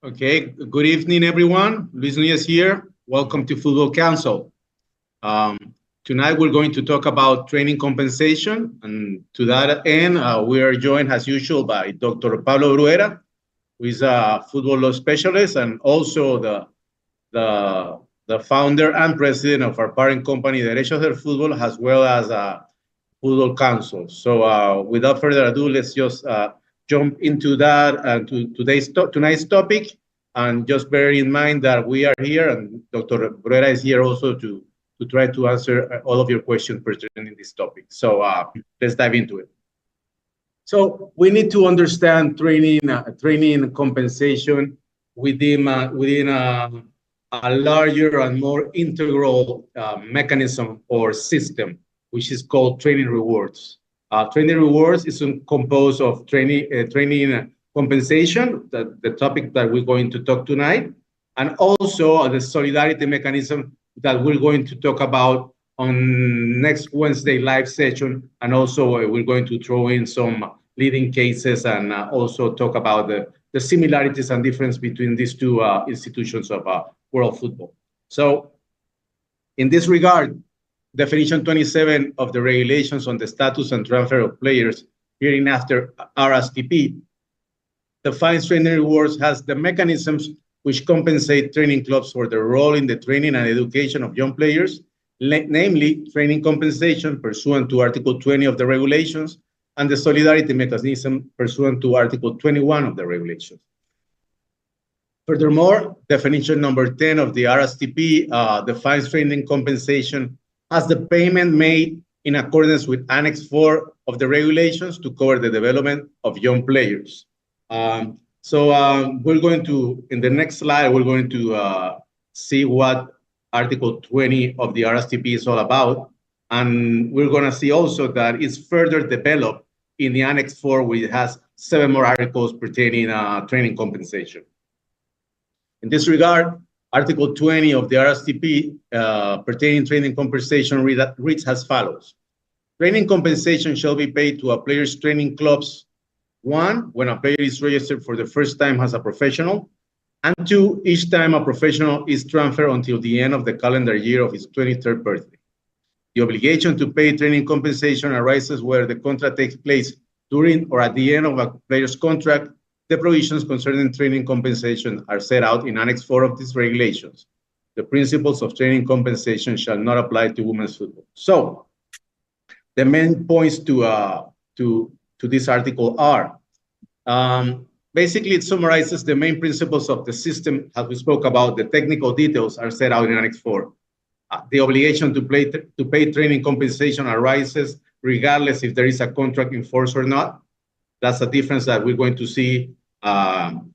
Okay, good evening, everyone. Luis Nuñez here. Welcome to Football Council. Um, Tonight, we're going to talk about training compensation. And to that end, we are joined, as usual, by Dr. Pablo Bruera, who is a football law specialist and also the founder and president of our parent company, Derechos del Fútbol, as well as Football Council. So without further ado, let's just jump into that tonight's topic. And just bear in mind that we are here, and Dr. Brera is here also to try to answer all of your questions pertaining this topic. So let's dive into it. So we need to understand training compensation within a larger and more integral mechanism or system, which is called training rewards. Training rewards is composed of training compensation, the topic that we're going to talk tonight, and also the solidarity mechanism that we're going to talk about on next Wednesday live session. And also we're going to throw in some leading cases and also talk about the similarities and difference between these two institutions of world football. So in this regard, definition 27 of the regulations on the status and transfer of players, hereinafter RSTP, defines training rewards as the mechanisms which compensate training clubs for their role in the training and education of young players, namely training compensation pursuant to Article 20 of the regulations and the solidarity mechanism pursuant to Article 21 of the regulations. Furthermore, definition number 10 of the RSTP defines training compensation as the payment made in accordance with Annex 4 of the regulations to cover the development of young players. We're going to, in the next slide, we're going to see what Article 20 of the RSTP is all about. And we're going to see also that it's further developed in the Annex 4, which has 7 more articles pertaining training compensation. In this regard, Article 20 of the RSTP pertaining training compensation reads as follows. Training compensation shall be paid to a player's training clubs, 1, when a player is registered for the first time as a professional, and 2, each time a professional is transferred until the end of the calendar year of his 23rd birthday. The obligation to pay training compensation arises where the contract takes place during or at the end of a player's contract. The provisions concerning training compensation are set out in Annex 4 of these regulations. The principles of training compensation shall not apply to women's football. So, the main points to this article are, basically it summarizes the main principles of the system. As we spoke about, the technical details are set out in Annex 4. The obligation to pay training compensation arises regardless if there is a contract in force or not. That's a difference that we're going to see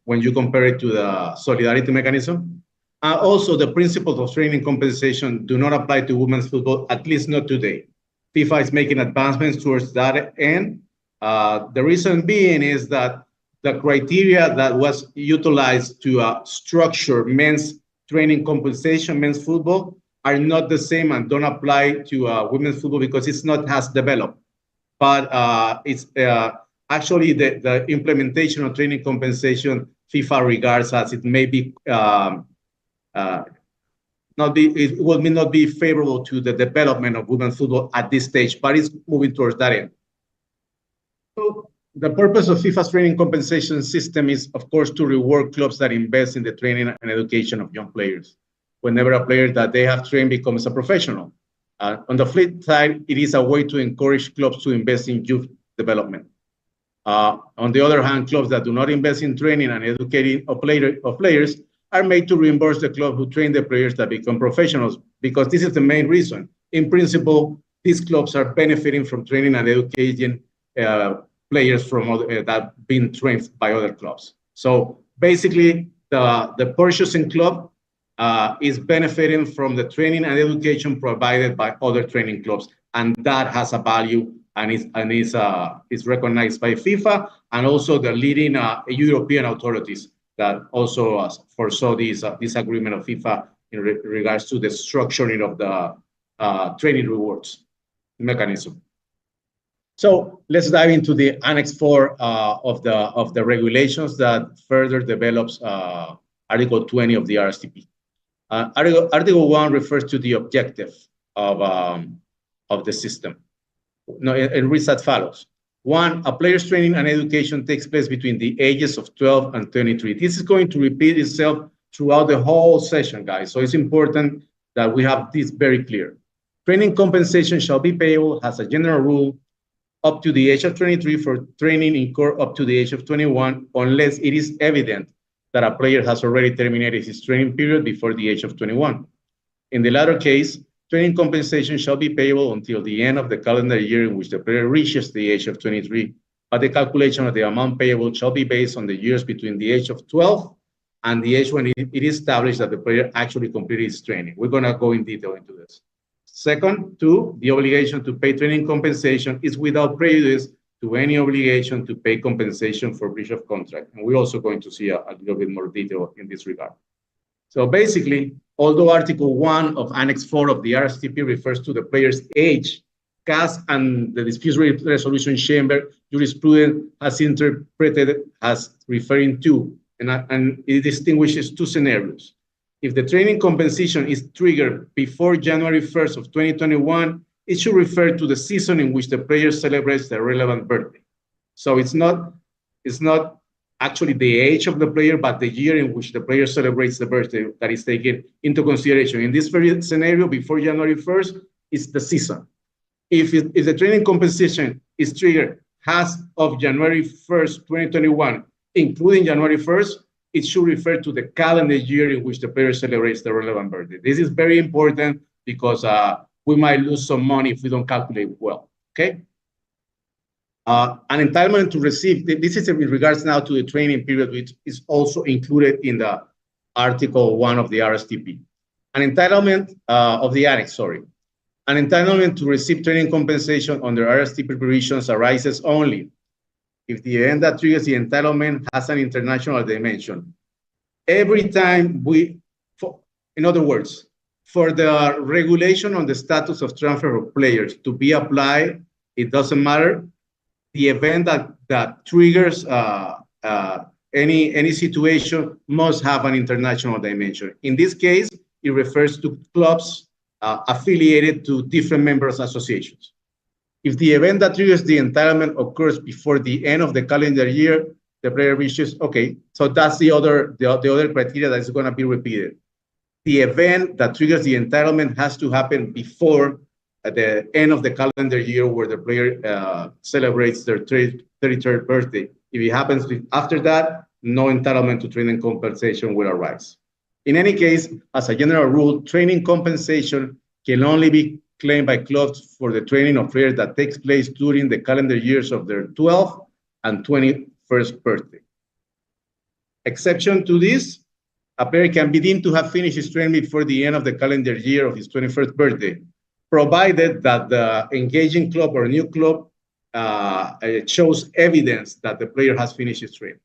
when you compare it to the solidarity mechanism. Also, the principles of training compensation do not apply to women's football, at least not today. FIFA is making advancements towards that end. The reason being is that the criteria that was utilized to structure men's training compensation, men's football, are not the same and don't apply to women's football because it's not as developed. But it's actually the implementation of training compensation, FIFA regards as it may be it will not be favorable to the development of women's football at this stage, but it's moving towards that end. So the purpose of FIFA's training compensation system is, of course, to reward clubs that invest in the training and education of young players. Whenever a player that they have trained becomes a professional. On the flip side, it is a way to encourage clubs to invest in youth development. On the other hand, clubs that do not invest in training and educating of players are made to reimburse the club who train the players that become professionals, because this is the main reason. In principle, these clubs are benefiting from training and educating players from that been trained by other clubs. So basically, the purchasing club is benefiting from the training and education provided by other training clubs, and that has a value and is recognized by FIFA and also the leading European authorities that also foresaw this agreement of FIFA in regards to the structuring of the training rewards mechanism. So let's dive into the Annex 4 of the regulations that further develops Article 20 of the RSTP. Article 1 refers to the objective of the system. No, it reads as follows. 1, a player's training and education takes place between the ages of 12 and 23. This is going to repeat itself throughout the whole session, guys. So it's important that we have this very clear. Training compensation shall be payable as a general rule up to the age of 23 for training incurred up to the age of 21, unless it is evident that a player has already terminated his training period before the age of 21. In the latter case, training compensation shall be payable until the end of the calendar year in which the player reaches the age of 23, but the calculation of the amount payable shall be based on the years between the age of 12 and the age when it is established that the player actually completed his training. We're going to go in detail into this. Second, 2, the obligation to pay training compensation is without prejudice to any obligation to pay compensation for breach of contract. And we're also going to see a little bit more detail in this regard. So basically, although Article 1 of Annex 4 of the RSTP refers to the player's age, CAS and the Dispute Resolution Chamber jurisprudence has interpreted as referring to, and it distinguishes 2 scenarios. If the training compensation is triggered before January 1st of 2021, it should refer to the season in which the player celebrates the relevant birthday. So it's not actually the age of the player, but the year in which the player celebrates the birthday that is taken into consideration. In this very scenario, before January 1st, it's the season. If the training compensation is triggered as of January 1st, 2021, including January 1st, it should refer to the calendar year in which the player celebrates the relevant birthday. This is very important because we might lose some money if we don't calculate well, okay? An entitlement to receive, this is in regards now to the training period, which is also included in the Article 1 of the RSTP. An entitlement of the Annex, sorry. An entitlement to receive training compensation under RSTP provisions arises only if the event that triggers the entitlement has an international dimension. Every time in other words, for the regulation on the status of transfer of players to be applied, it doesn't matter. The event that triggers any situation must have an international dimension. In this case, it refers to clubs affiliated to different members associations. If the event that triggers the entitlement occurs before the end of the calendar year, the player reaches, okay, so that's the other criteria that is going to be repeated. The event that triggers the entitlement has to happen before the end of the calendar year where the player celebrates their 33rd birthday. If it happens after that, no entitlement to training compensation will arise. In any case, as a general rule, training compensation can only be claimed by clubs for the training of players that takes place during the calendar years of their 12th and 21st birthday. Exception to this, a player can be deemed to have finished his training before the end of the calendar year of his 21st birthday, provided that the engaging club or new club shows evidence that the player has finished his training.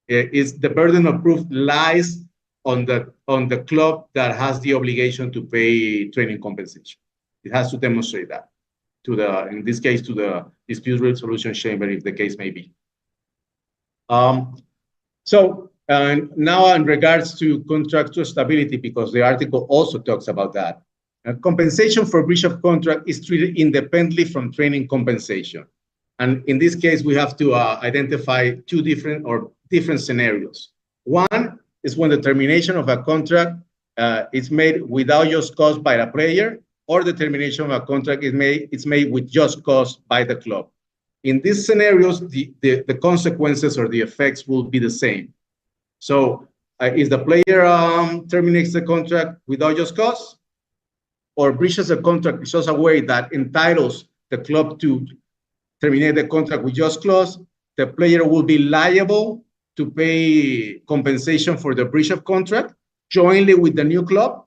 The burden of proof lies on the club that has the obligation to pay training compensation. It has to demonstrate that in this case, to the Dispute Resolution Chamber, if the case may be. So now in regards to contractual stability, because the article also talks about that, compensation for breach of contract is treated independently from training compensation. And in this case, we have to identify 2 different scenarios. One is when the termination of a contract is made without just cause by the player, or the termination of a contract is made with just cause by the club. In these scenarios, the consequences or the effects will be the same. So if the player terminates the contract without just cause, or breaches a contract in such a way that entitles the club to terminate the contract with just cause, the player will be liable to pay compensation for the breach of contract jointly with the new club,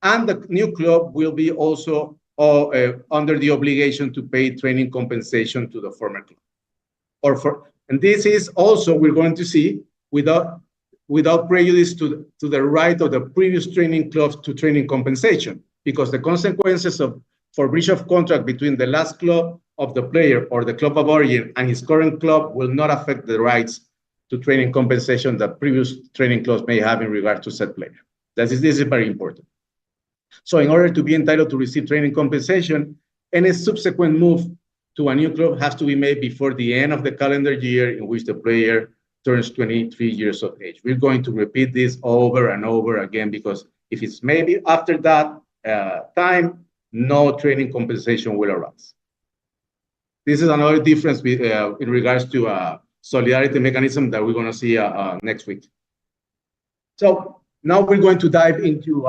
and the new club will be also under the obligation to pay training compensation to the former club. And this is also, we're going to see, without prejudice to the right of the previous training clubs to training compensation, because the consequences for breach of contract between the last club of the player or the club of origin and his current club will not affect the rights to training compensation that previous training clubs may have in regard to said player. This is very important. So in order to be entitled to receive training compensation, any subsequent move to a new club has to be made before the end of the calendar year in which the player turns 23 years of age. We're going to repeat this over and over again because if it's maybe after that time, no training compensation will arise. This is another difference in regards to solidarity mechanism that we're going to see next week. So now we're going to dive into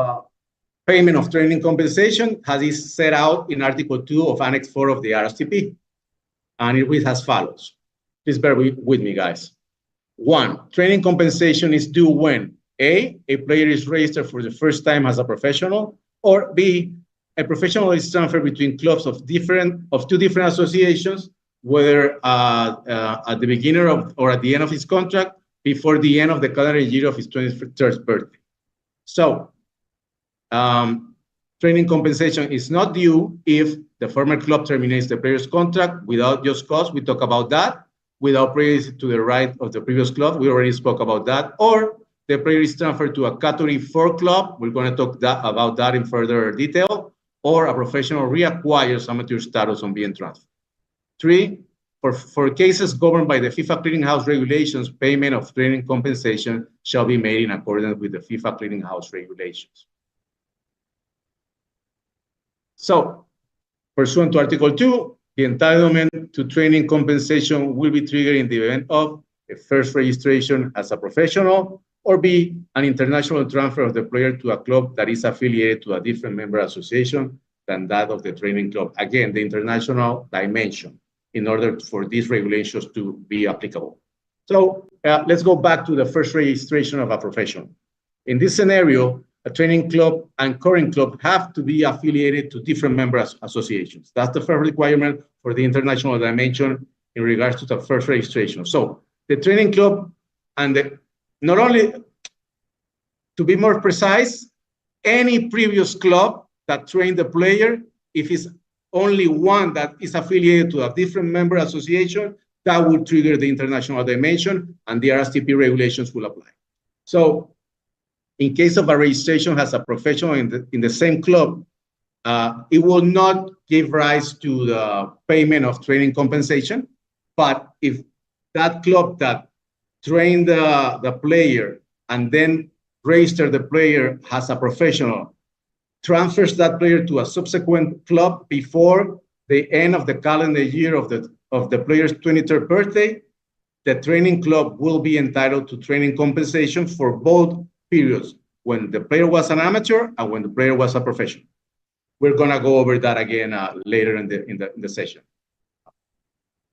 payment of training compensation as is set out in Article 2 of Annex 4 of the RSTP. And it reads as follows. Please bear with me, guys. 1, training compensation is due when A, a player is registered for the first time as a professional, or B, a professional is transferred between clubs of two different associations, whether at the beginning of or at the end of his contract, before the end of the calendar year of his 23rd birthday. So, training compensation is not due if the former club terminates the player's contract without just cause. We talk about that. Without prejudice to the right of the previous club. We already spoke about that. Or the player is transferred to a Category 4 club. We're going to talk about that in further detail. Or a professional reacquires amateur status on being transferred. 3, for cases governed by the FIFA Clearinghouse regulations, payment of training compensation shall be made in accordance with the FIFA Clearinghouse regulations. So, pursuant to Article 2, the entitlement to training compensation will be triggered in the event of a first registration as a professional, or B, an international transfer of the player to a club that is affiliated to a different member association than that of the training club. Again, the international dimension in order for these regulations to be applicable. So let's go back to the first registration of a professional. In this scenario, a training club and current club have to be affiliated to different member associations. That's the first requirement for the international dimension in regards to the first registration. So the training club and not only, to be more precise, any previous club that trained the player, if it's only one that is affiliated to a different member association, that will trigger the international dimension and the RSTP regulations will apply. So in case of a registration as a professional in the same club, it will not give rise to the payment of training compensation. But if that club that trained the player and then registered the player as a professional transfers that player to a subsequent club before the end of the calendar year of the player's 23rd birthday, the training club will be entitled to training compensation for both periods, when the player was an amateur and when the player was a professional. We're gonna go over that again later in the session.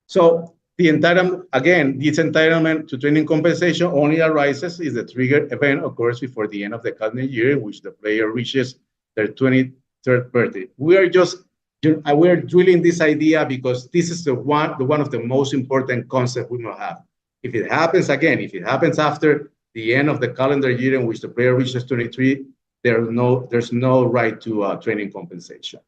So the entitlement, again, this entitlement to training compensation only arises if the triggered event occurs before the end of the calendar year in which the player reaches their 23rd birthday. We're drilling this idea because this is the one of the most important concepts we must have. If it happens again, if it happens after the end of the calendar year in which the player reaches 23, there's no right to training compensation.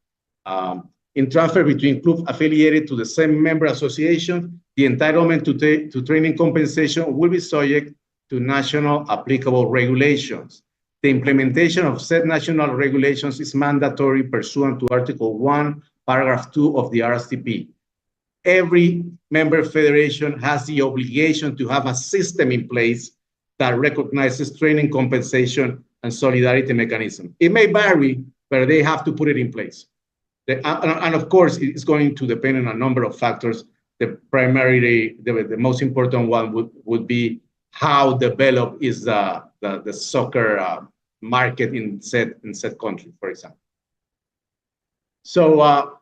In transfer between clubs affiliated to the same member association, the entitlement to training compensation will be subject to national applicable regulations. The implementation of said national regulations is mandatory pursuant to Article 1, Paragraph 2 of the RSTP. Every member federation has the obligation to have a system in place that recognizes training compensation and solidarity mechanism. It may vary, but they have to put it in place. And of course, it's going to depend on a number of factors. The most important one would be how developed is the soccer market in said country, for example. So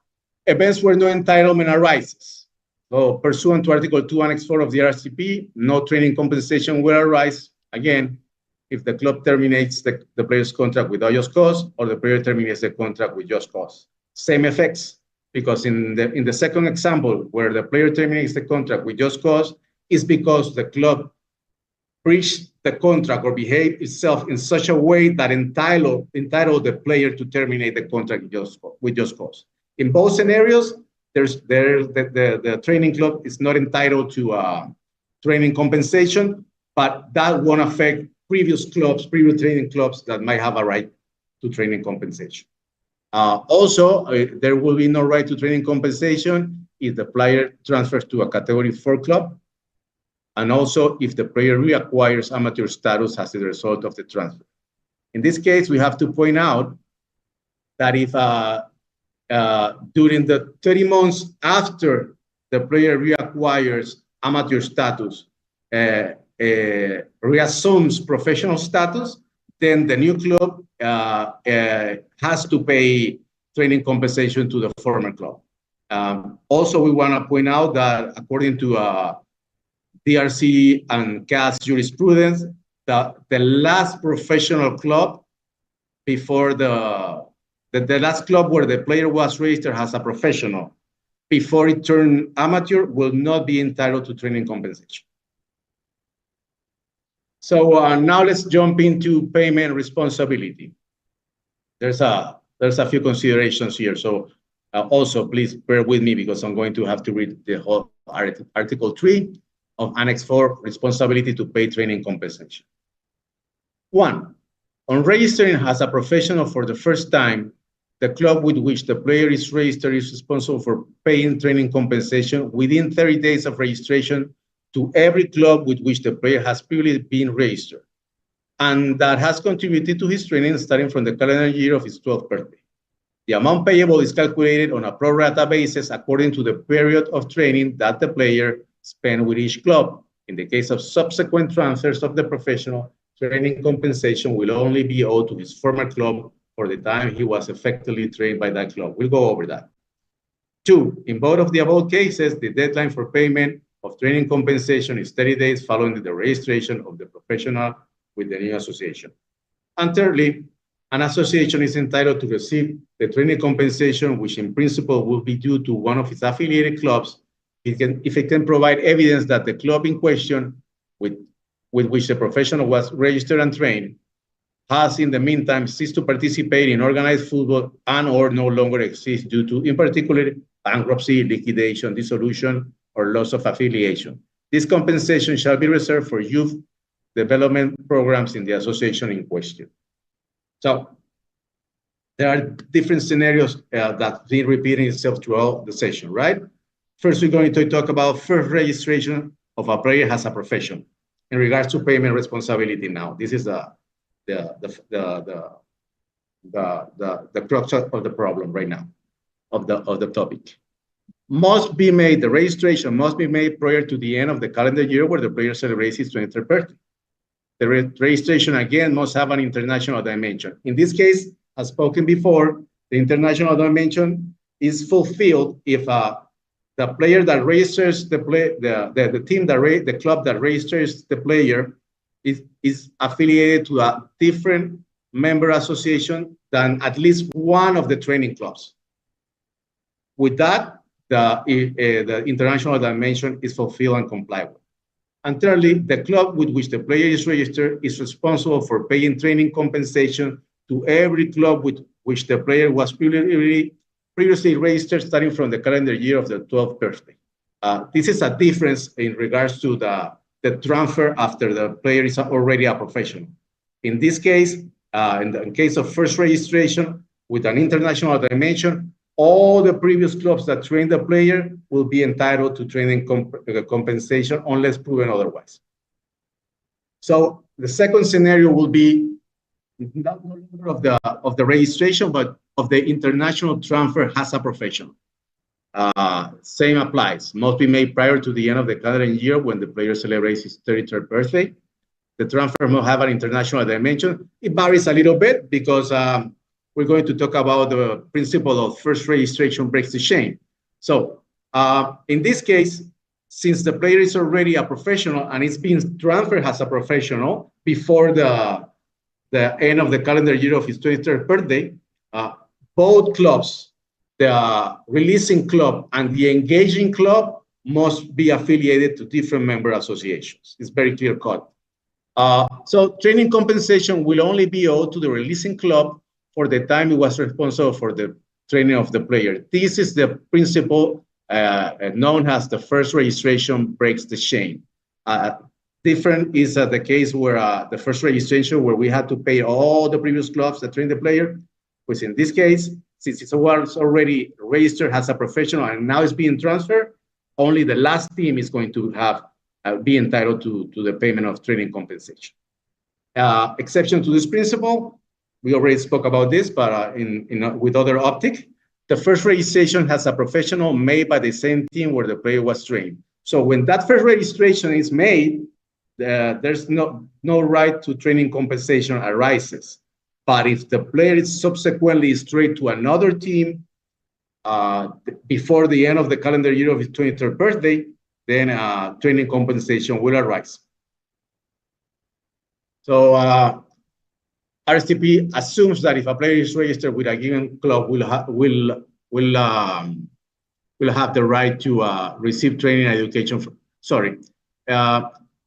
events where no entitlement arises. So pursuant to Article 2, Annex 4 of the RSTP, no training compensation will arise, again, if the club terminates the player's contract without just cause or the player terminates the contract with just cause. Same effects, because in the second example, where the player terminates the contract with just cause, is because the club breached the contract or behaved itself in such a way that entitled the player to terminate the contract with just cause. In both scenarios, the training club is not entitled to training compensation, but that won't affect previous training clubs that might have a right to training compensation. Also, there will be no right to training compensation if the player transfers to a Category 4 club, and also if the player reacquires amateur status as a result of the transfer. In this case, we have to point out that if during the 30 months after the player reacquires amateur status, reassumes professional status, then the new club has to pay training compensation to the former club. Also, we want to point out that according to DRC and CAS jurisprudence, the last professional club before the last club where the player was registered as a professional before it turned amateur will not be entitled to training compensation. So now let's jump into payment responsibility. There's a few considerations here. So also please bear with me because I'm going to have to read the whole Article 3 of Annex 4, responsibility to pay training compensation. 1, on registering as a professional for the first time, the club with which the player is registered is responsible for paying training compensation within 30 days of registration to every club with which the player has previously been registered and that has contributed to his training starting from the calendar year of his 12th birthday. The amount payable is calculated on a pro rata basis according to the period of training that the player spent with each club. In the case of subsequent transfers of the professional, training compensation will only be owed to his former club for the time he was effectively trained by that club. We'll go over that. 2, in both of the above cases, the deadline for payment of training compensation is 30 days following the registration of the professional with the new association. And thirdly, an association is entitled to receive the training compensation, which in principle will be due to one of its affiliated clubs if it can provide evidence that the club in question with which the professional was registered and trained has in the meantime ceased to participate in organized football and or no longer exists due to, in particular, bankruptcy, liquidation, dissolution, or loss of affiliation. This compensation shall be reserved for youth development programs in the association in question. So there are different scenarios that been repeating itself throughout the session, right? First, we're going to talk about first registration of a player as a profession in regards to payment responsibility. Now, this is the crux of the problem right now of the topic. The registration must be made prior to the end of the calendar year where the player celebrates his 23rd birthday. The registration, again, must have an international dimension. In this case, as spoken before, the international dimension is fulfilled if the player that registers the club that registers the player is affiliated to a different member association than at least one of the training clubs. With that, the international dimension is fulfilled and complied with. And thirdly, the club with which the player is registered is responsible for paying training compensation to every club with which the player was previously registered starting from the calendar year of the 12th birthday. This is a difference in regards to the transfer after the player is already a professional. In this case, in the case of first registration with an international dimension, all the previous clubs that trained the player will be entitled to training compensation unless proven otherwise. So the second scenario will be not no longer of the registration, but of the international transfer as a professional. Same applies. Must be made prior to the end of the calendar year when the player celebrates his 33rd birthday. The transfer must have an international dimension. It varies a little bit because we're going to talk about the principle of first registration breaks the chain. So in this case, since the player is already a professional and it's being transferred as a professional before the end of the calendar year of his 23rd birthday, both clubs, the releasing club and the engaging club, must be affiliated to different member associations. It's very clear cut. So training compensation will only be owed to the releasing club for the time it was responsible for the training of the player. This is the principle known as the first registration breaks the chain. Different is the case where the first registration where we had to pay all the previous clubs that train the player, which in this case, since it was already registered as a professional and now it's being transferred, only the last team is going to have be entitled to the payment of training compensation. Exception to this principle, we already spoke about this, but with other optic, the first registration has a professional made by the same team where the player was trained. So when that first registration is made, there's no right to training compensation arises. But if the player is subsequently straight to another team before the end of the calendar year of his 23rd birthday, then training compensation will arise. So RSTP assumes that if a player is registered with a given club, will have the right to receive training and education.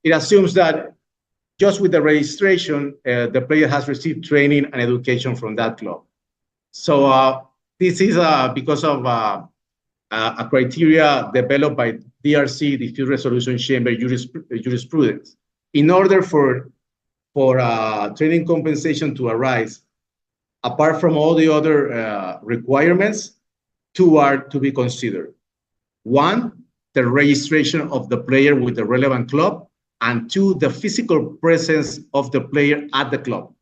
It assumes that just with the registration, the player has received training and education from that club. So this is because of a criteria developed by DRC, Dispute Resolution Chamber jurisprudence. In order for training compensation to arise, apart from all the other requirements, two are to be considered. One, the registration of the player with the relevant club, and two, the physical presence of the player at the club.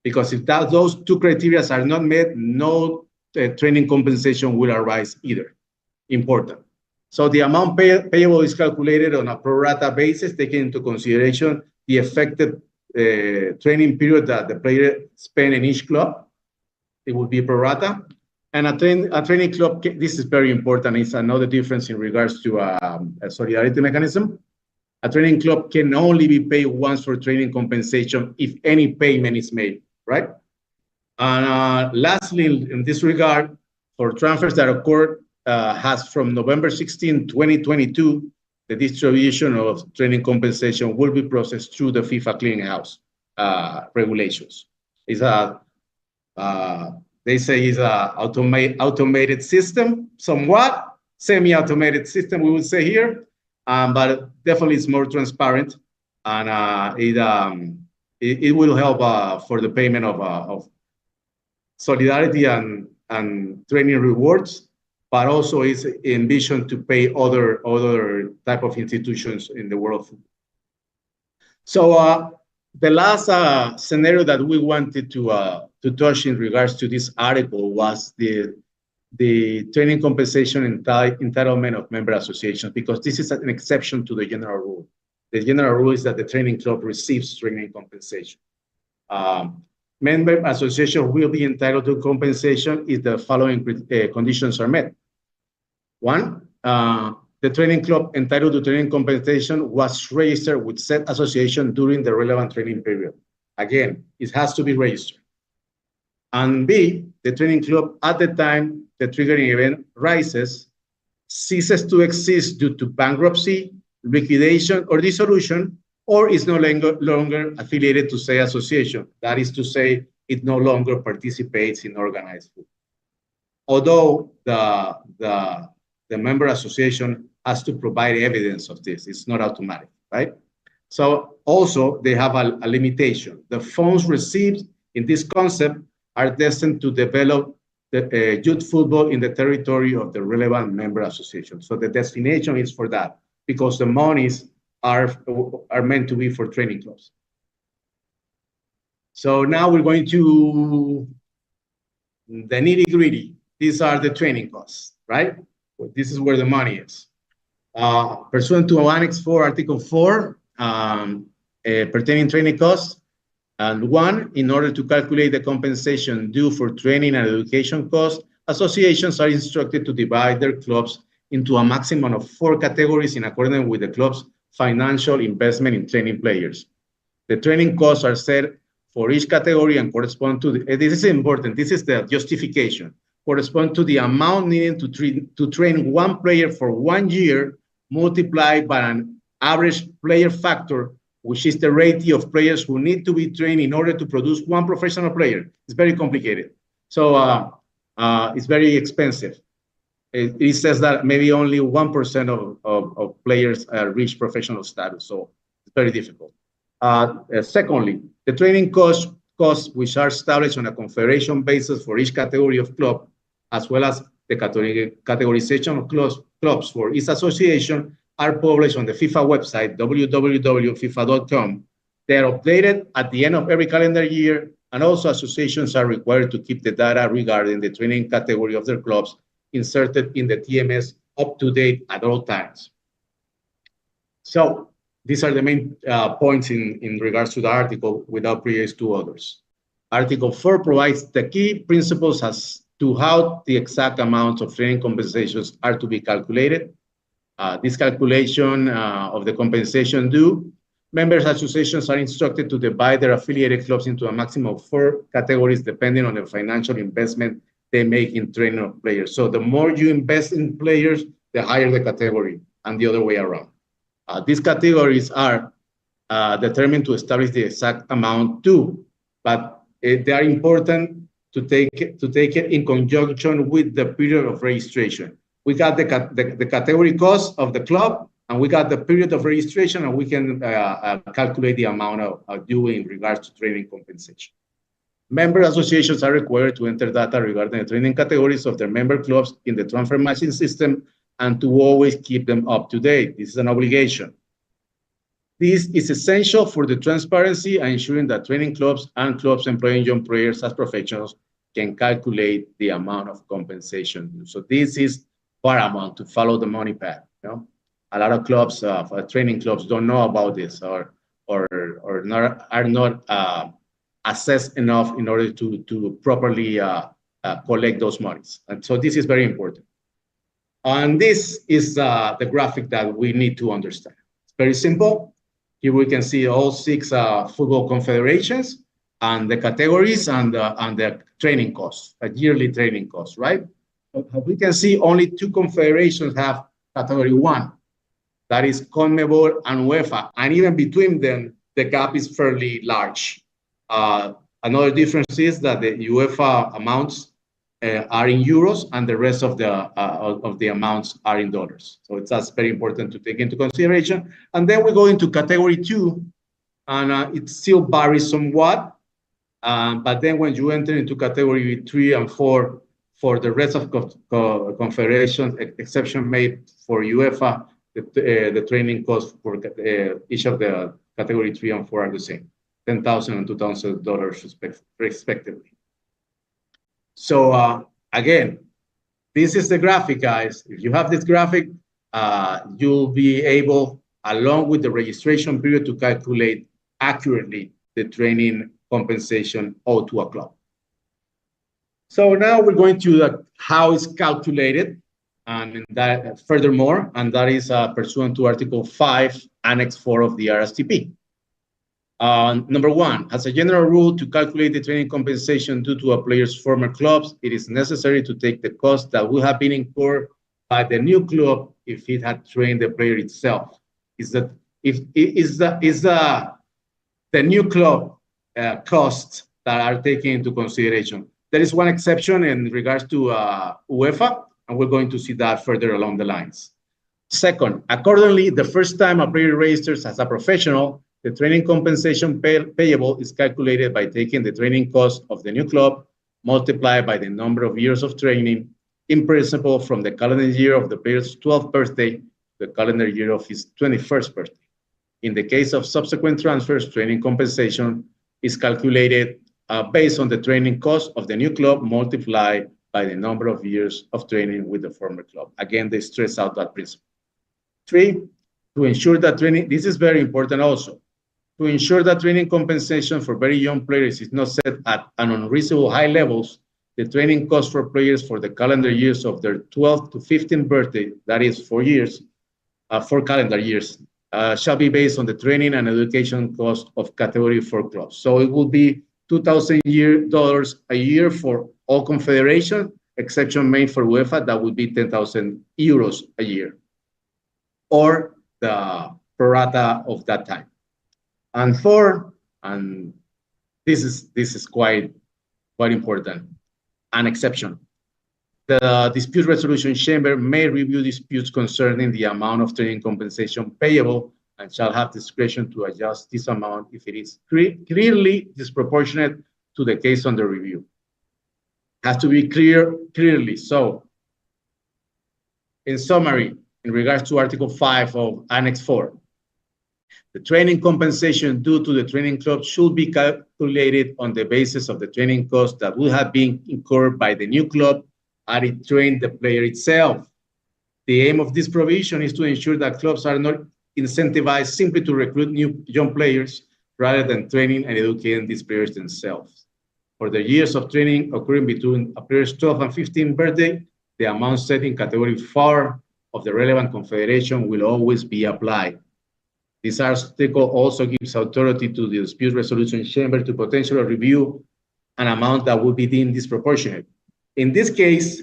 Because if those two criteria are not met, no training compensation will arise either. Important. So the amount payable is calculated on a pro rata basis, taking into consideration the effective training period that the player spent in each club. It would be pro rata. And a training club, this is very important. It's another difference in regards to a solidarity mechanism. A training club can only be paid once for training compensation if any payment is made, right? And lastly, in this regard, for transfers that occurred has from November 16, 2022, the distribution of training compensation will be processed through the FIFA clearinghouse regulations. It's they say it's a automated system, somewhat semi-automated system, we would say here, but definitely it's more transparent, and it will help for the payment of solidarity and training rewards, but also is envisioned to pay other type of institutions in the world of football. So the last scenario that we wanted to touch in regards to this article was the training compensation entitlement of member associations, because this is an exception to the general rule. The general rule is that the training club receives training compensation. Member association will be entitled to compensation if the following conditions are met. One, the training club entitled to training compensation was registered with said association during the relevant training period. Again, it has to be registered. And B, the training club at the time the triggering event rises ceases to exist due to bankruptcy, liquidation, or dissolution, or is no longer affiliated to say association. That is to say, it no longer participates in organized football. Although the member association has to provide evidence of this, it's not automatic, right? So also they have a limitation. The funds received in this concept are destined to develop the youth football in the territory of the relevant member association. So the destination is for that, because the monies are meant to be for training clubs. So now we're going to the nitty-gritty. These are the training costs, right? This is where the money is. Pursuant to Annex 4, Article 4, pertaining training costs, and 1, in order to calculate the compensation due for training and education costs, associations are instructed to divide their clubs into a maximum of 4 categories in accordance with the club's financial investment in training players. The training costs are set for each category and correspond to this is important, this is the justification, correspond to the amount needed to train one player for 1 year multiplied by an average player factor, which is the ratio of players who need to be trained in order to produce one professional player. It's very complicated. So it's very expensive. it says that maybe only 1% of players reach professional status, so it's very difficult. Secondly, the training costs, which are established on a confederation basis for each category of club, as well as the categorization of clubs for each association, are published on the FIFA website, www.fifa.com. They are updated at the end of every calendar year, and also associations are required to keep the data regarding the training category of their clubs inserted in the TMS up to date at all times. So these are the main points in regards to the article, without previous to others. Article 4 provides the key principles as to how the exact amounts of training compensations are to be calculated. This calculation of the compensation due, members associations are instructed to divide their affiliated clubs into a maximum of 4 categories depending on the financial investment they make in training of players. So the more you invest in players, the higher the category, and the other way around. These categories are determined to establish the exact amount too, but they are important to take it in conjunction with the period of registration. We got the category cost of the club, and we got the period of registration, and we can calculate the amount of due in regards to training compensation. Member associations are required to enter data regarding the training categories of their member clubs in the transfer matching system and to always keep them up to date. This is an obligation. This is essential for the transparency and ensuring that training clubs and clubs employing young players as professionals can calculate the amount of compensation due. So this is paramount to follow the money path. You know? A lot of clubs, training clubs, don't know about this or are not assessed enough in order to properly collect those monies. And so this is very important. And this is the graphic that we need to understand. It's very simple. Here we can see all 6 football confederations and the categories and the training costs, a yearly training cost, right? But we can see only 2 confederations have category 1. That is CONMEBOL and UEFA. And even between them, the gap is fairly large. Another difference is that the UEFA amounts are in euros, and the rest of the amounts are in dollars. So that's very important to take into consideration. And then we go into category 2, and it still varies somewhat. But then when you enter into category 3 and 4, for the rest of confederations, exception made for UEFA, the training costs for each of the category 3 and 4 are the same. $10,000 and $2,000 respectively. So again, this is the graphic, guys. If you have this graphic, you'll be able, along with the registration period, to calculate accurately the training compensation owed to a club. So now we're going to how it's calculated, and that furthermore, and that is pursuant to Article 5, Annex 4 of the RSTP. Number 1, as a general rule, to calculate the training compensation due to a player's former clubs, it is necessary to take the cost that would have been incurred by the new club if it had trained the player itself. Is that the new club costs that are taken into consideration? There is one exception in regards to UEFA, and we're going to see that further along the lines. Second, accordingly, the first time a player registers as a professional, the training compensation payable is calculated by taking the training cost of the new club multiplied by the number of years of training, in principle from the calendar year of the player's 12th birthday to the calendar year of his 21st birthday. In the case of subsequent transfers, training compensation is calculated based on the training cost of the new club multiplied by the number of years of training with the former club. Again, they stress out that principle. 3, to ensure that training, this is very important also, to ensure that training compensation for very young players is not set at an unreasonable high levels, the training cost for players for the calendar years of their 12th to 15th birthday, that is 4 years, 4 calendar years, shall be based on the training and education cost of category 4 clubs. So it will be $2,000 a year for all confederations, exception made for UEFA, that would be 10,000 euros a year, or the pro rata of that time. And 4, and this is quite important, an exception. The dispute resolution chamber may review disputes concerning the amount of training compensation payable and shall have discretion to adjust this amount if it is clearly disproportionate to the case under review. Has to be clearly. So, in summary, in regards to Article 5 of Annex 4, the training compensation due to the training club should be calculated on the basis of the training costs that would have been incurred by the new club had it trained the player itself. The aim of this provision is to ensure that clubs are not incentivized simply to recruit young players rather than training and educating these players themselves. For the years of training occurring between a player's 12th and 15th birthday, the amount set in category 4 of the relevant confederation will always be applied. This article also gives authority to the dispute resolution chamber to potentially review an amount that would be deemed disproportionate. In this case,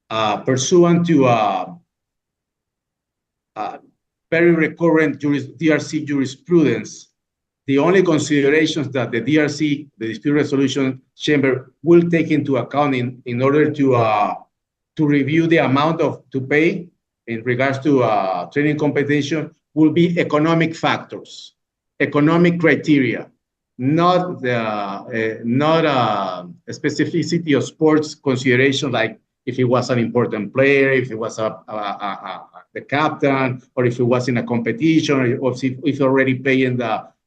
pursuant to very recurrent DRC jurisprudence, the only considerations that the DRC, the dispute resolution chamber, will take into account in order to review the amount to pay in regards to training compensation will be economic factors, economic criteria, not the specificity of sports consideration, like if he was an important player, if he was the captain, or if he was in a competition, or if he already played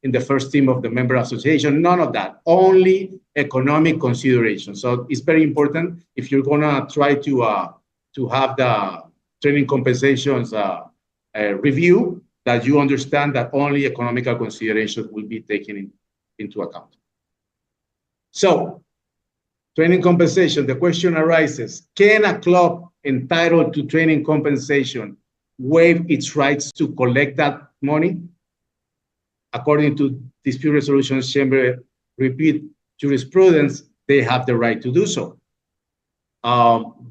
in the first team of the member association. None of that. Only economic consideration. So it's very important if you're gonna try to have the training compensations review, that you understand that only economical considerations will be taken into account. So, training compensation, the question arises, can a club entitled to training compensation waive its rights to collect that money? According to dispute resolution chamber repeat jurisprudence, they have the right to do so.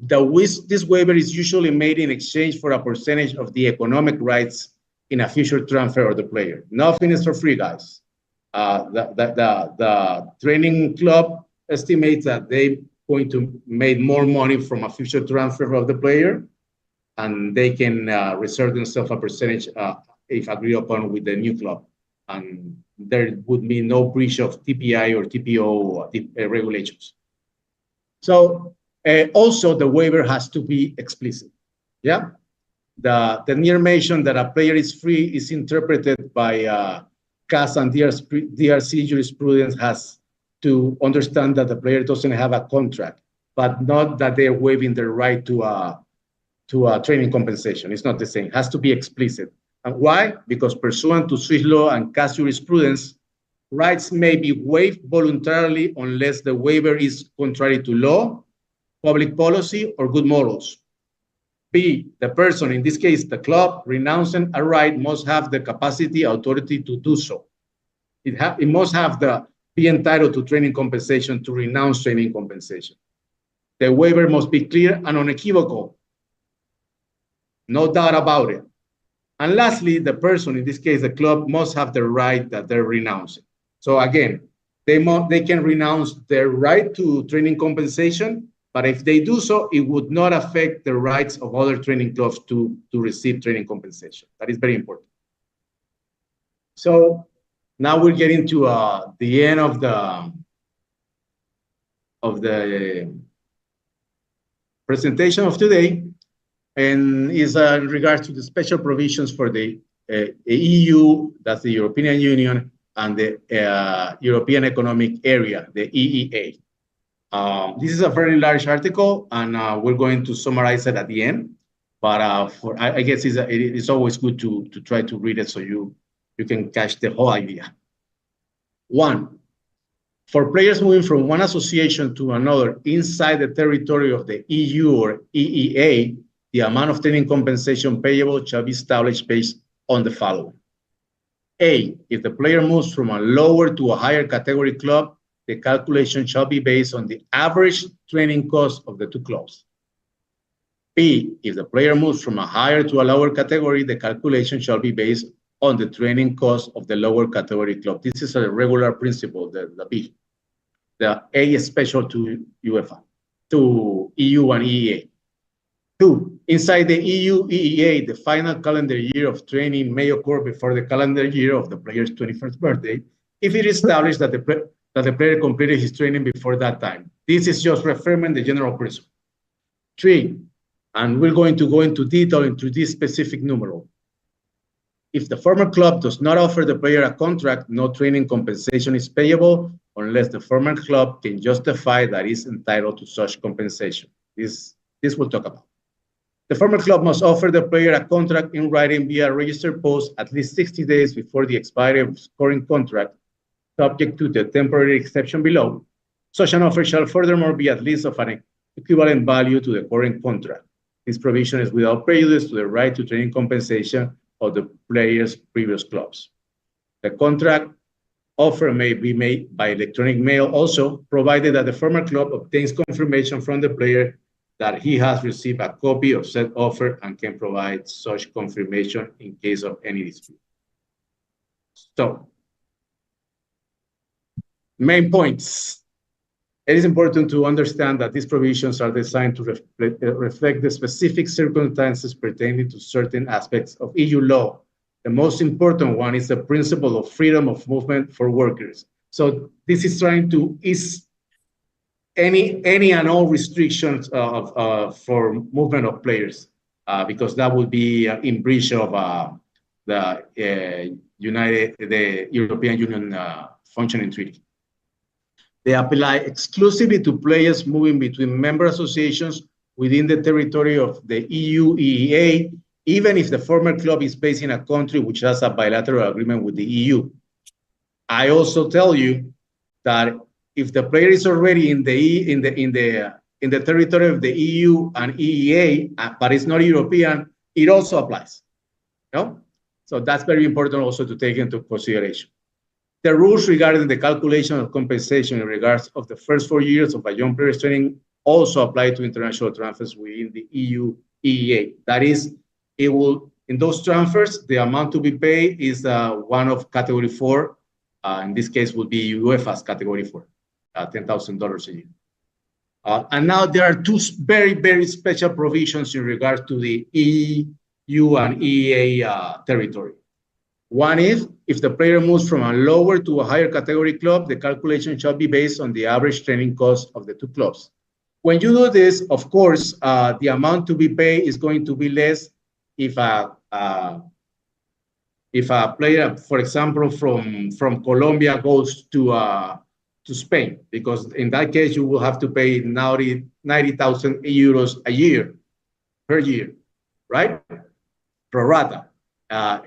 This waiver is usually made in exchange for a percentage of the economic rights in a future transfer of the player. Nothing is for free, guys. The training club estimates that they're going to make more money from a future transfer of the player, and they can reserve themselves a percentage if agreed upon with the new club. And there would be no breach of TPI or TPO regulations. So also the waiver has to be explicit. Yeah. The near mention that a player is free is interpreted by CAS and DRC jurisprudence has to understand that the player doesn't have a contract, but not that they're waiving their right to training compensation. It's not the same. It has to be explicit. And why? Because pursuant to Swiss law and CAS jurisprudence, rights may be waived voluntarily unless the waiver is contrary to law, public policy, or good morals. B, the person, in this case, the club, renouncing a right must have the capacity, authority to do so. It must have be entitled to training compensation to renounce training compensation. The waiver must be clear and unequivocal. No doubt about it. And lastly, the person, in this case, the club, must have the right that they're renouncing. So again, they can renounce their right to training compensation, but if they do so, it would not affect the rights of other training clubs to receive training compensation. That is very important. So now we're getting to the end of the presentation of today, and is in regards to the special provisions for the EU, that's the European Union, and the European Economic Area, the EEA. This is a very large article, and we're going to summarize it at the end. But I guess it's always good to try to read it so you can catch the whole idea. 1, for players moving from one association to another inside the territory of the EU or EEA, the amount of training compensation payable shall be established based on the following. A, if the player moves from a lower to a higher category club, the calculation shall be based on the average training cost of the two clubs. B, if the player moves from a higher to a lower category, the calculation shall be based on the training cost of the lower category club. This is a regular principle, the B. The A is special to UEFA, to EU and EEA. Two, inside the EU EEA, the final calendar year of training may occur before the calendar year of the player's 21st birthday, if it is established that the player completed his training before that time. This is just reaffirming the general principle. Three, and we're going to go into detail into this specific numeral. If the former club does not offer the player a contract, no training compensation is payable unless the former club can justify that is entitled to such compensation. This we'll talk about. The former club must offer the player a contract in writing via registered post at least 60 days before the expiry of his current contract, subject to the temporary exception below. Such an offer shall furthermore be at least of an equivalent value to the current contract. This provision is without prejudice to the right to training compensation of the player's previous clubs. The contract offer may be made by electronic mail also, provided that the former club obtains confirmation from the player that he has received a copy of said offer and can provide such confirmation in case of any dispute. So, main points. It is important to understand that these provisions are designed to reflect the specific circumstances pertaining to certain aspects of EU law. The most important one is the principle of freedom of movement for workers. So this is trying to ease any and all restrictions for movement of players, because that would be in breach of the European Union functioning treaty. They apply exclusively to players moving between member associations within the territory of the EU EEA, even if the former club is based in a country which has a bilateral agreement with the EU. I also tell you that if the player is already in the territory of the EU and EEA, but it's not European, it also applies. No? So that's very important also to take into consideration. The rules regarding the calculation of compensation in regards of the first 4 years of a young player's training also apply to international transfers within the EU EEA. That is, it will, in those transfers, the amount to be paid is one of category 4. In this case, would be UEFA's category 4, $10,000 a year. And now there are two very, very special provisions in regards to the EU and EEA territory. One is, if the player moves from a lower to a higher category club, the calculation shall be based on the average training cost of the two clubs. When you do this, of course, the amount to be paid is going to be less if a player, for example, from Colombia goes to Spain, because in that case, you will have to pay 90,000 euros a year, per year, right? Pro rata.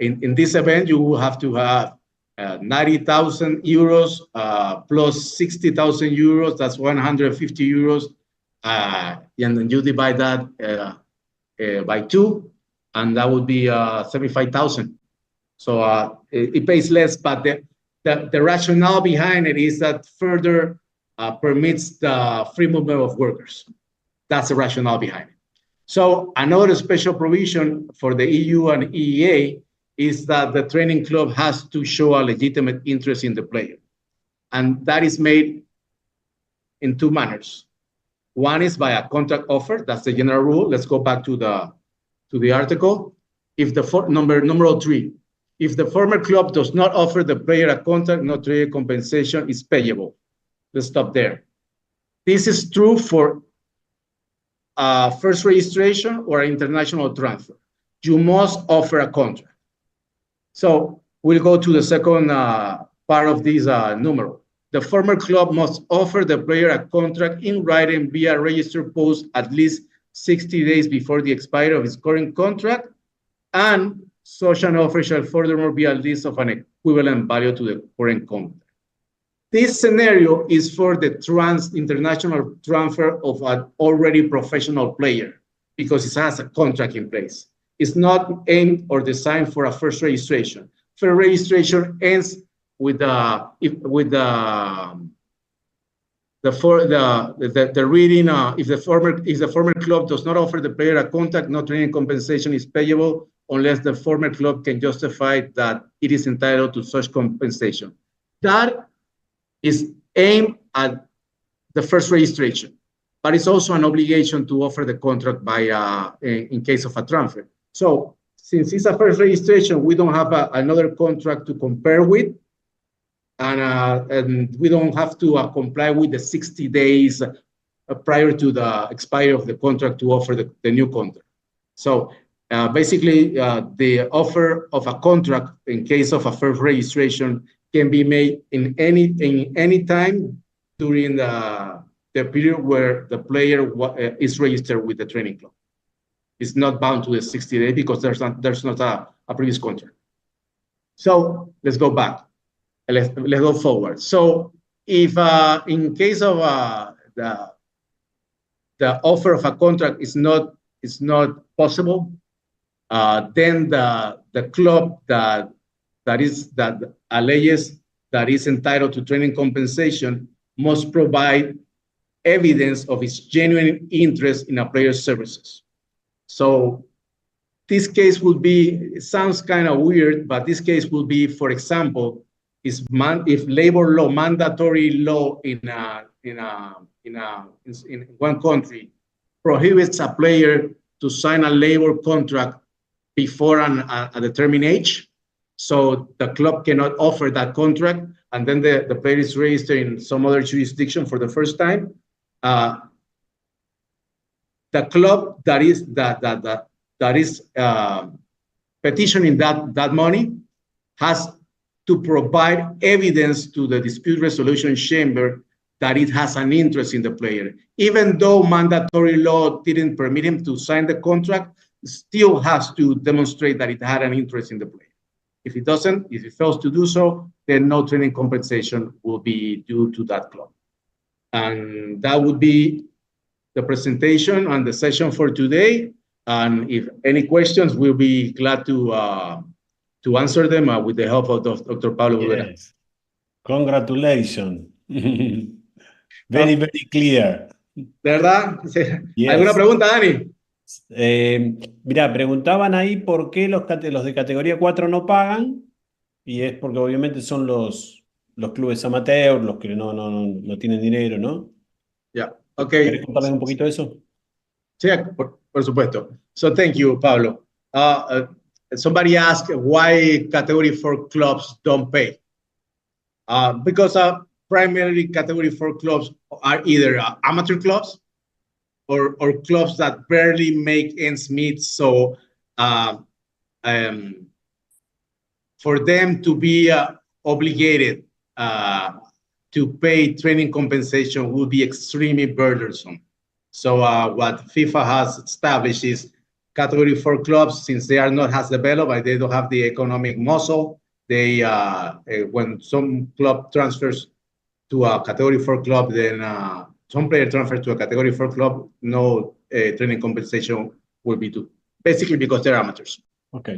In this event, you will have to have 90,000 euros plus 60,000 euros, that's 150 euros, and then you divide that by 2, and that would be 75,000. So it pays less, but the rationale behind it is that further permits the free movement of workers. That's the rationale behind it. So another special provision for the EU and EEA is that the training club has to show a legitimate interest in the player. And that is made in two manners. One is by a contract offer. That's the general rule. Let's go back to the article. If the number 3, if the former club does not offer the player a contract, no trade compensation is payable. Let's stop there. This is true for first registration or international transfer. You must offer a contract. So we'll go to the second part of this numeral. The former club must offer the player a contract in writing via registered post at least 60 days before the expiry of his current contract, and such an offer shall furthermore be at least of an equivalent value to the current contract. This scenario is for the international transfer of an already professional player because it has a contract in place. It's not aimed or designed for a first registration. First registration ends with the reading. If the former club does not offer the player a contract, no training compensation is payable unless the former club can justify that it is entitled to such compensation. That is aimed at the first registration. but it's also an obligation to offer the contract by in case of a transfer. So since it's a first registration, we don't have another contract to compare with, and we don't have to comply with the 60 days prior to the expiry of the contract to offer the new contract. So basically, the offer of a contract in case of a first registration can be made in any time during the period where the player is registered with the training club. It's not bound to the 60 days because there's not a previous contract. So let's go back. Let's go forward. So if in case of the offer of a contract is not possible, then the club that alleges that is entitled to training compensation must provide evidence of its genuine interest in a player's services. So this case would be, it sounds kind of weird, but this case would be, for example, if labor law, mandatory law in one country prohibits a player to sign a labor contract before a determined age, so the club cannot offer that contract, and then the player is registered in some other jurisdiction for the first time. The club that is petitioning that money has to provide evidence to the dispute resolution chamber that it has an interest in the player. Even though mandatory law didn't permit him to sign the contract, still has to demonstrate that it had an interest in the player. If it doesn't, if it fails to do so, then no training compensation will be due to that club. And that would be the presentation and the session for today. And if any questions, we'll be glad to answer them with the help of Dr. Pablo Rivera. Yes. Congratulations. Very, very clear. ¿Verdad? Yes. ¿Alguna pregunta, Dani? Mira, preguntaban ahí por qué los de categoría 4 no pagan, y es porque obviamente son los clubes amateurs, los que no tienen dinero, ¿no? Yeah, okay. ¿Querés contarles un poquito de eso? Sí, por supuesto. So thank you, Pablo. Somebody asked why category 4 clubs don't pay. Because primarily category 4 clubs are either amateur clubs or clubs that barely make ends meet. So for them to be obligated to pay training compensation would be extremely burdensome. So what FIFA has established is category 4 clubs, since they are not as developed, they don't have the economic muscle. They when some club transfers to a category 4 club, then some player transfers to a category 4 club, no training compensation will be due, basically because they're amateurs. Ok,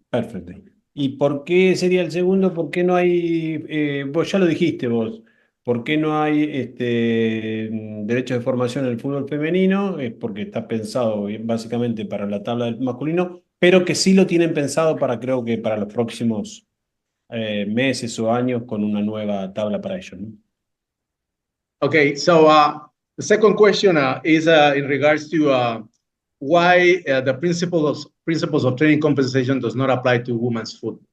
perfecto. ¿Y por qué sería el segundo? ¿Por qué no hay, vos ya lo dijiste vos, por qué no hay derechos de formación en el fútbol femenino? Es porque está pensado básicamente para la tabla del masculino, pero que sí lo tienen pensado para, creo que para los próximos meses o años con una nueva tabla para ellos, ¿no? Okay, so the second question is in regards to why the principles of training compensation does not apply to women's football.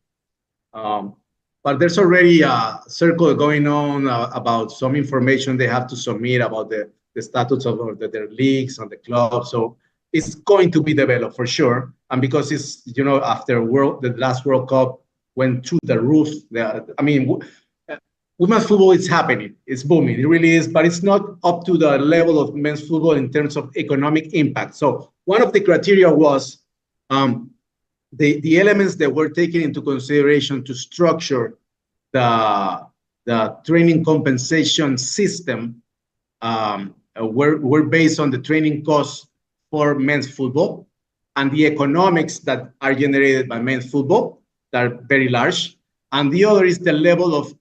But there's already a circle going on about some information they have to submit about the status of their leagues and the clubs. So it's going to be developed for sure. And because it's, you know, after the last World Cup went through the roof, I mean, women's football is happening. It's booming. It really is, but it's not up to the level of men's football in terms of economic impact. So one of the criteria was the elements that were taken into consideration to structure the training compensation system were based on the training costs for men's football and the economics that are generated by men's football that are very large. And the other is the level of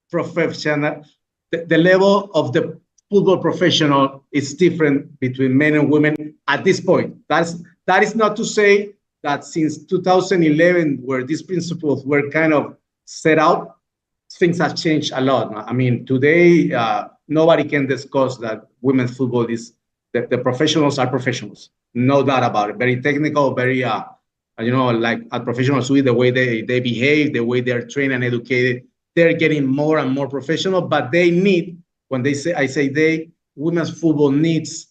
professional, the level of the football professional is different between men and women at this point. That is not to say that since 2011, where these principles were kind of set out, things have changed a lot. I mean, today, nobody can discuss that women's football is The professionals are professionals, no doubt about it. Very technical, very like at Professional Suite, the way they behave, the way they're trained and educated, they're getting more and more professional. But they need, when I say women's football needs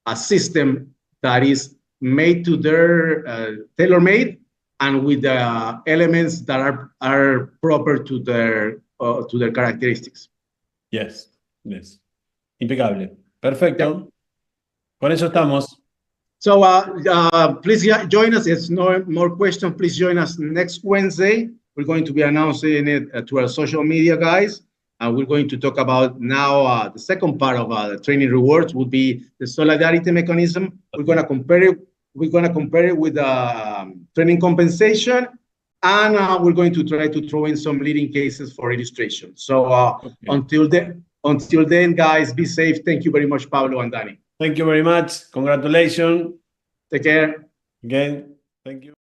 a system that is made to their tailor-made and with the elements that are proper to their characteristics. Yes, yes. Impecable. Perfecto. Yep. Con eso estamos. So please join us. If no more questions, please join us next Wednesday. We're going to be announcing it to our social media guys. And we're going to talk about now the second part of the training rewards will be the solidarity mechanism. Okay. We're going to compare it with training compensation, and we're going to try to throw in some leading cases for illustration. So okay. Until then, guys, be safe. Thank you very much, Pablo and Danny. Thank you very much. Congratulations. Take care. Again, thank you.